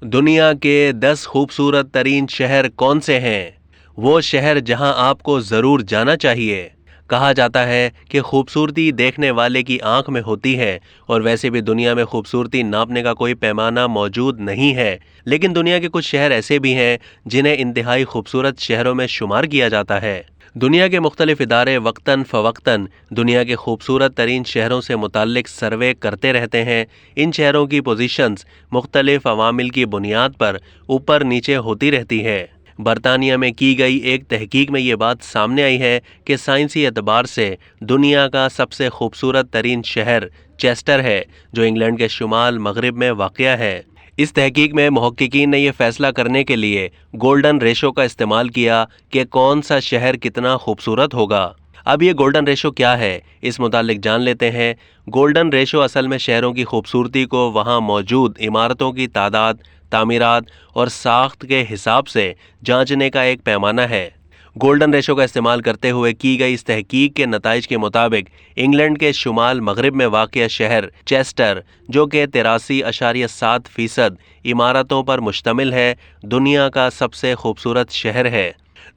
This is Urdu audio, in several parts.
دنیا کے 10 خوبصورت ترین شہر کون سے ہیں؟ وہ شہر جہاں آپ کو ضرور جانا چاہیے۔ کہا جاتا ہے کہ خوبصورتی دیکھنے والے کی آنکھ میں ہوتی ہے، اور ویسے بھی دنیا میں خوبصورتی ناپنے کا کوئی پیمانہ موجود نہیں ہے، لیکن دنیا کے کچھ شہر ایسے بھی ہیں جنہیں انتہائی خوبصورت شہروں میں شمار کیا جاتا ہے۔ دنیا کے مختلف ادارے وقتاً فوقتاً دنیا کے خوبصورت ترین شہروں سے متعلق سروے کرتے رہتے ہیں۔ ان شہروں کی پوزیشنز مختلف عوامل کی بنیاد پر اوپر نیچے ہوتی رہتی ہے۔ برطانیہ میں کی گئی ایک تحقیق میں یہ بات سامنے آئی ہے کہ سائنسی اعتبار سے دنیا کا سب سے خوبصورت ترین شہر چیسٹر ہے، جو انگلینڈ کے شمال مغرب میں واقع ہے۔ اس تحقیق میں محققین نے یہ فیصلہ کرنے کے لیے گولڈن ریشو کا استعمال کیا کہ کون سا شہر کتنا خوبصورت ہوگا۔ اب یہ گولڈن ریشو کیا ہے، اس متعلق جان لیتے ہیں۔ گولڈن ریشو اصل میں شہروں کی خوبصورتی کو وہاں موجود عمارتوں کی تعداد، تعمیرات اور ساخت کے حساب سے جانچنے کا ایک پیمانہ ہے۔ گولڈن ریشو کا استعمال کرتے ہوئے کی گئی اس تحقیق کے نتائج کے مطابق انگلینڈ کے شمال مغرب میں واقع شہر چیسٹر، جو کہ 83.7% عمارتوں پر مشتمل ہے، دنیا کا سب سے خوبصورت شہر ہے۔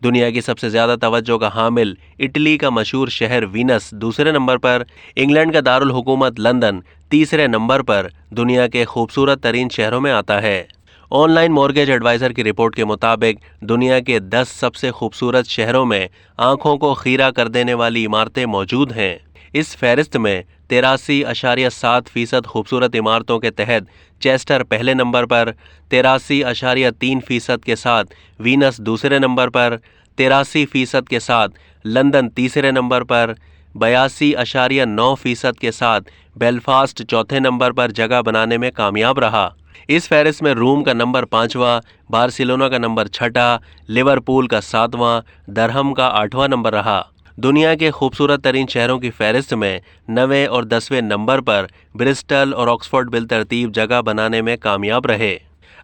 دنیا کی سب سے زیادہ توجہ کا حامل اٹلی کا مشہور شہر وینس دوسرے نمبر پر، انگلینڈ کا دارالحکومت لندن تیسرے نمبر پر دنیا کے خوبصورت ترین شہروں میں آتا ہے۔ آن لائن مورگیج ایڈوائزر کی رپورٹ کے مطابق دنیا کے 10 سب سے خوبصورت شہروں میں آنکھوں کو خیرہ کر دینے والی عمارتیں موجود ہیں۔ اس فہرست میں 83.7% خوبصورت عمارتوں کے تحت چیسٹر پہلے نمبر پر، 83.3% کے ساتھ وینس دوسرے نمبر پر، 83% کے ساتھ لندن تیسرے نمبر پر، 82.9% کے ساتھ بیلفاسٹ چوتھے نمبر پر جگہ بنانے میں کامیاب رہا۔ اس فہرست میں روم کا نمبر 5واں، بارسلونا کا نمبر 6واں، لیورپول کا 7واں، درہم کا 8واں نمبر رہا۔ دنیا کے خوبصورت ترین شہروں کی فہرست میں 9ویں اور 10ویں نمبر پر برسٹل اور آکسفورڈ بالترتیب جگہ بنانے میں کامیاب رہے۔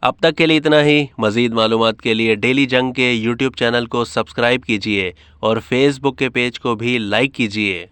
اب تک کے لیے اتنا ہی۔ مزید معلومات کے لیے ڈیلی جنگ کے یوٹیوب چینل کو سبسکرائب کیجیے اور فیس بک کے پیج کو بھی لائک کیجیے۔